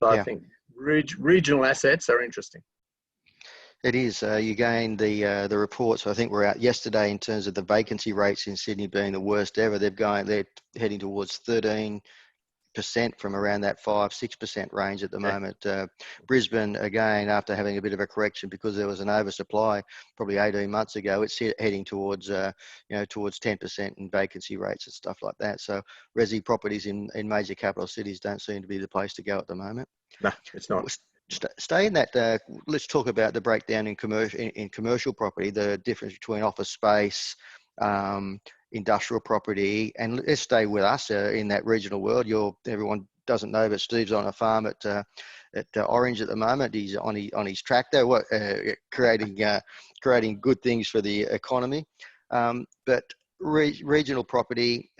I think regional assets are interesting. It is. You gain the reports. I think we're out yesterday in terms of the vacancy rates in Sydney being the worst ever. They're heading towards 13% from around that 5-6% range at the moment. Brisbane, again, after having a bit of a correction because there was an oversupply probably 18 months ago, it's heading towards towards 10% in vacancy rates and stuff like that. So resi properties in major capital cities don't seem to be the place to go at the moment. No, it's not. Stay in that. Let's talk about the breakdown in commercial property, the difference between office space, industrial property, and let's stay with us in that regional world. Everyone doesn't know, but Steve's on a farm at Orange at the moment. He's on his tractor, creating good things for the economy. But regional property,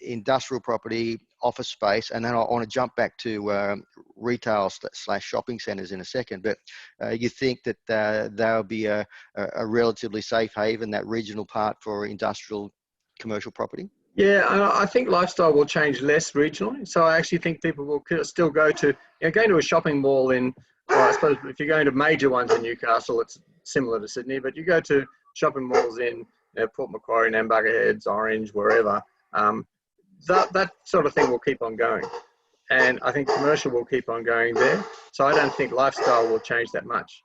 industrial property, office space, and then I want to jump back to retail / shopping centres in a second. But you think that they'll be a relatively safe haven, that regional part for industrial commercial property? Yeah, I think lifestyle will change less regionally. So I actually think people will still go to, going to a shopping mall I suppose if you're going to major ones in Newcastle, it's similar to Sydney, but you go to shopping malls in Port Macquarie, Nambucca Heads, Orange, wherever, that sort of thing will keep on going. And I think commercial will keep on going there. So I don't think lifestyle will change that much.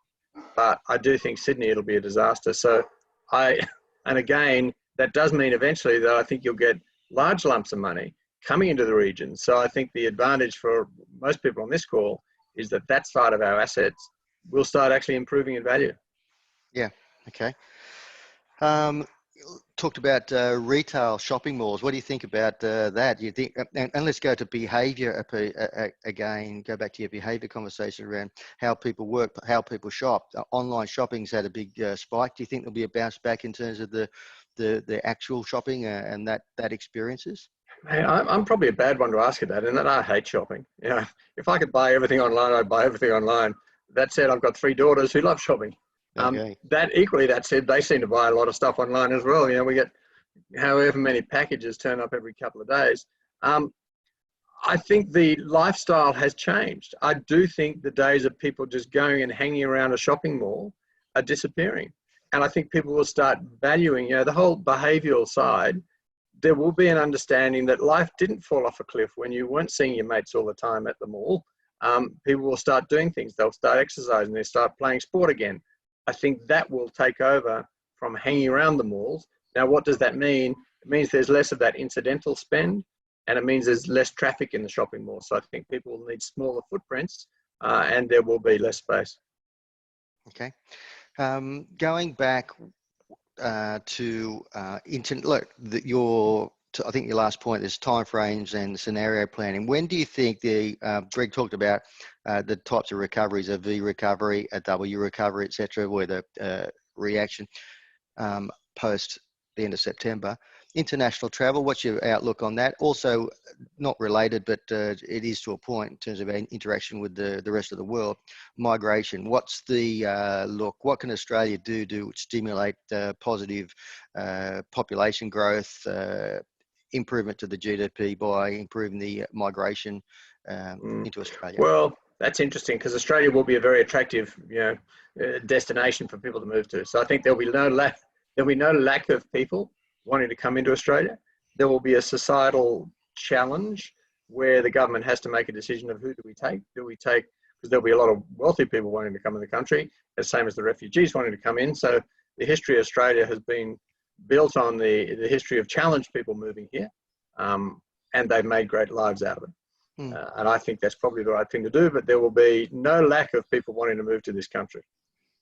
But I do think Sydney, it'll be a disaster. So and again, that does mean eventually that I think you'll get large lumps of money coming into the region. So I think the advantage for most people on this call is that part of our assets will start actually improving in value. Yeah, okay. talked about retail shopping malls. What do you think about that? Do you think, and let's go to behaviour again, go back to your behaviour conversation around how people work, how people shop. Online shopping's had a big spike. Do you think there'll be a bounce back in terms of the actual shopping and that experiences? Hey, I'm probably a bad one to ask you that, in that I hate shopping. You know, if I could buy everything online, I'd buy everything online. That said, I've got 3 daughters who love shopping. Okay. That said, they seem to buy a lot of stuff online as well. You know, we get however many packages turn up every couple of days. I think the lifestyle has changed. I do think the days of people just going and hanging around a shopping mall are disappearing. And I think people will start valuing, you know, the whole behavioural side. There will be an understanding that life didn't fall off a cliff when you weren't seeing your mates all the time at the mall. People will start doing things. They'll start exercising. They start playing sport again. I think that will take over from hanging around the malls. Now, what does that mean? It means there's less of that incidental spend, and it means there's less traffic in the shopping mall. So I think people will need smaller footprints, and there will be less space. Okay. Going back to look, I think your last point is timeframes and scenario planning. When do you think Greg talked about the types of recoveries, a V recovery, a W recovery, etc., where the reaction post the end of September. International travel, what's your outlook on that? Also, not related, but it is to a point in terms of interaction with the rest of the world. Migration, what's the look? What can Australia do to stimulate positive population growth, improvement to the GDP by improving the migration into Australia? Well, that's interesting because Australia will be a very attractive, destination for people to move to. So I think there'll be no lack of people wanting to come into Australia. There will be a societal challenge where the government has to make a decision of who do we take? Because there'll be a lot of wealthy people wanting to come in the country, the same as the refugees wanting to come in. So the history of Australia has been built on the history of challenged people moving here, and they've made great lives out of it. And I think that's probably the right thing to do, but there will be no lack of people wanting to move to this country.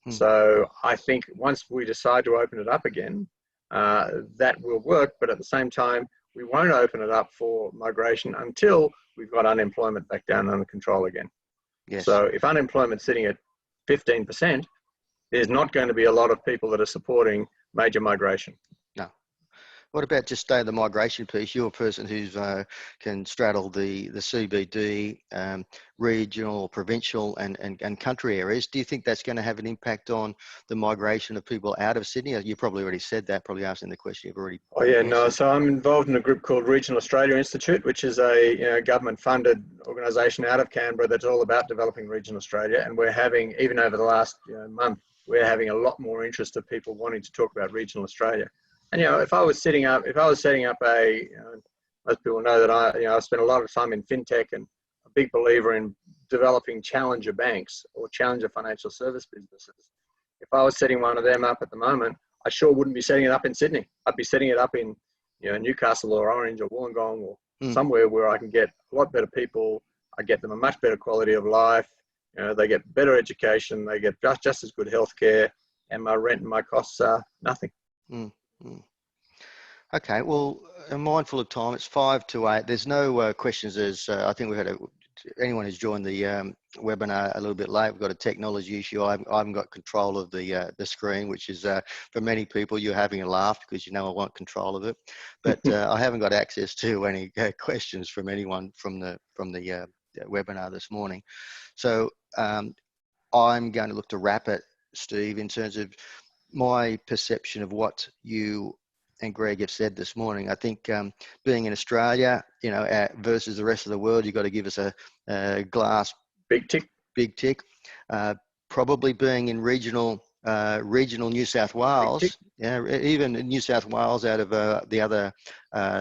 So I think once we decide to open it up again, that will work, but at the same time, we won't open it up for migration until we've got unemployment back down under control again. Yes. So if unemployment's sitting at 15%, there's not going to be a lot of people that are supporting major migration. No. What about just stay the migration piece? You're a person who's can straddle the CBD, regional, provincial, and country areas. Do you think that's going to have an impact on the migration of people out of Sydney? You probably already said that, probably asking the question you've already answered. No. So I'm involved in a group called Regional Australia Institute, which is a government-funded organisation out of Canberra that's all about developing regional Australia. And we're having, even over the last month, we're having a lot more interest of people wanting to talk about regional Australia. And if I was setting up most people know that I spent a lot of time in fintech and a big believer in developing challenger banks or challenger financial service businesses. If I was setting one of them up at the moment, I sure wouldn't be setting it up in Sydney. I'd be setting it up in Newcastle or Orange or Wollongong or somewhere where I can get a lot better people. I get them a much better quality of life. They get better education. They get just as good healthcare, and my rent and my costs are nothing. Okay, well, I'm mindful of time. It's 5 to 8. There's no questions. I think we had anyone who's joined the webinar a little bit late. We've got a technology issue. I haven't got control of the screen, which is for many people you're having a laugh because I want control of it. But I haven't got access to any questions from anyone from the webinar this morning. So I'm going to look to wrap it, Steve, in terms of my perception of what you and Greg have said this morning. I think being in Australia, versus the rest of the world, you've got to give us a glass big tick. Probably being in regional New South Wales, even in New South Wales out of the other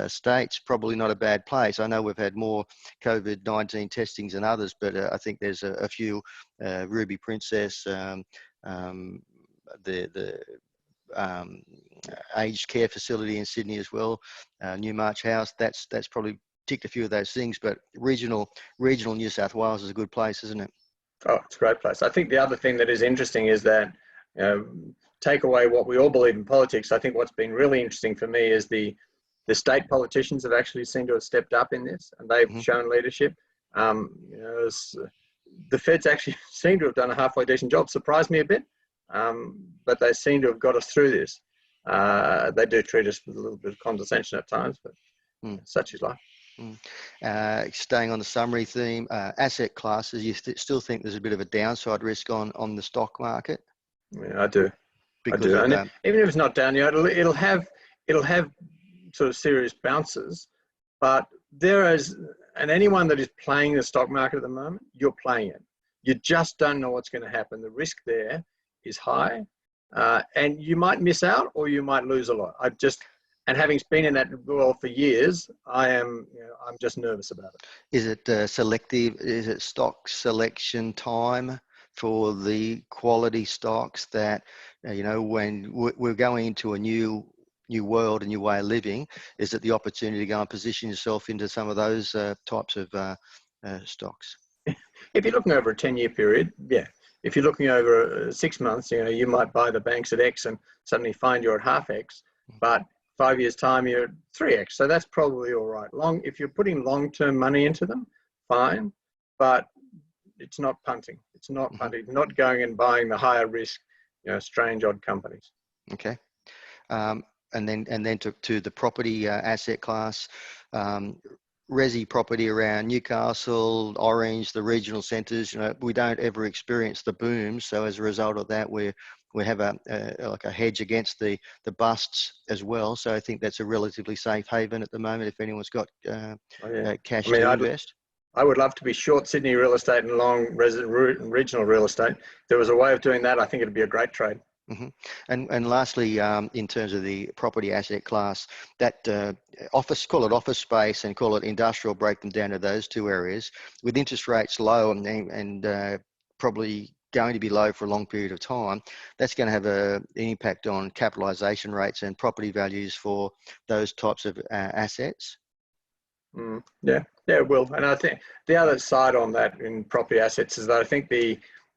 states, probably not a bad place. I know we've had more COVID-19 testings than others, but I think there's a few Ruby Princess, the aged care facility in Sydney as well, New March House. That's probably ticked a few of those things, but regional New South Wales is a good place, isn't it? Oh, it's a great place. I think the other thing that is interesting is that take away what we all believe in politics, I think what's been really interesting for me is the state politicians have actually seemed to have stepped up in this, and they've shown leadership. The feds actually seem to have done a halfway decent job. Surprised me a bit, but they seem to have got us through this. They do treat us with a little bit of condescension at times, but such is life. Staying on the summary theme, asset classes, you still think there's a bit of a downside risk on the stock market? Yeah, I do. Because I do. And even if it's not down, it'll have sort of serious bounces, but and anyone that is playing the stock market at the moment, you're playing it. You just don't know what's going to happen. The risk there is high, and you might miss out or you might lose a lot. And having been in that world for years, I'm just nervous about it. Is it selective? Is it stock selection time for the quality stocks that, when we're going into a new world, a new way of living, is it the opportunity to go and position yourself into some of those types of stocks? If you're looking over a 10-year period, yeah. If you're looking over 6 months, you might buy the banks at X and suddenly find you're at half X, but 5 years time you're at 3X. So that's probably all right. If you're putting long-term money into them, fine, but it's not punting. It's not punting. Not going and buying the higher risk, strange odd companies. Okay. And then to the property asset class, resi property around Newcastle, Orange, the regional centres. We don't ever experience the booms, so as a result of that, we have like a hedge against the busts as well. So I think that's a relatively safe haven at the moment if anyone's got cash to invest. I would love to be short Sydney real estate and long regional real estate. If there was a way of doing that, I think it'd be a great trade. And lastly, in terms of the property asset class, that call it office space and call it industrial, break them down to those two areas. With interest rates low and probably going to be low for a long period of time, that's going to have an impact on capitalisation rates and property values for those types of assets. Yeah, it will. And I think the other side on that in property assets is that I think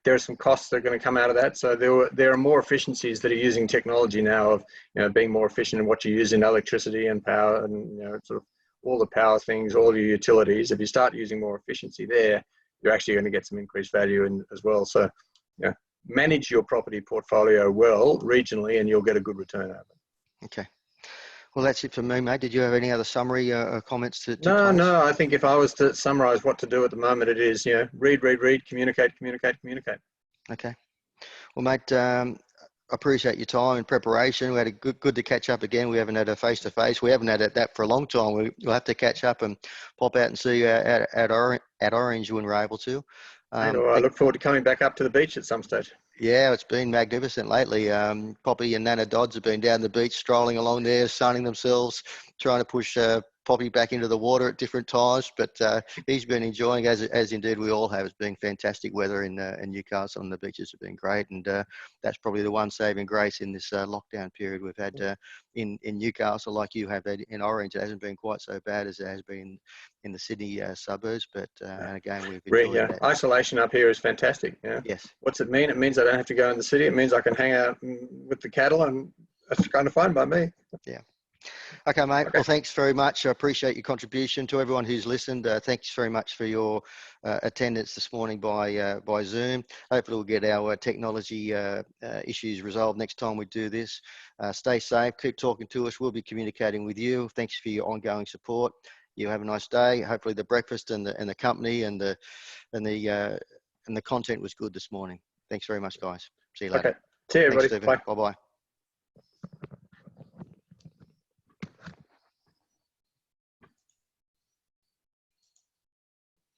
there are some costs that are going to come out of that. So there are more efficiencies that are using technology now of being more efficient in what you use in electricity and power and sort of all the power things, all your utilities. If you start using more efficiency there, you're actually going to get some increased value in as well. So manage your property portfolio well regionally, and you'll get a good return out of it. Okay. Well, that's it for me, mate. Did you have any other summary comments to No, I think if I was to summarise what to do at the moment, it is, read, communicate. Okay. Well, mate, appreciate your time and preparation. We had a good to catch up again. We haven't had a face-to-face. We haven't had that for a long time. We'll have to catch up and pop out and see you at Orange when we're able to. I look forward to coming back up to the beach at some stage. Yeah, it's been magnificent lately. Poppy and Nana Dodds have been down the beach, strolling along there, sunning themselves, trying to push Poppy back into the water at different times. But he's been enjoying, as indeed we all have. It's been fantastic weather in Newcastle, and the beaches have been great. And that's probably the one saving grace in this lockdown period we've had in Newcastle, like you have had in Orange. It hasn't been quite so bad as it has been in the Sydney suburbs. But again, we've enjoyed that. Isolation up here is fantastic. Yeah. Yes. What's it mean? It means I don't have to go in the city. It means I can hang out with the cattle, and that's kind of fine by me. Yeah. Okay, mate. Okay. Well, thanks very much. I appreciate your contribution. To everyone who's listened, thanks very much for your attendance this morning by Zoom. Hopefully we'll get our technology issues resolved next time we do this. Stay safe. Keep talking to us. We'll be communicating with you. Thanks for your ongoing support. You have a nice day. Hopefully the breakfast and the company and the content was good this morning. Thanks very much, guys. See you later. Okay. See you, everybody. Thanks, Bye. Bye-bye.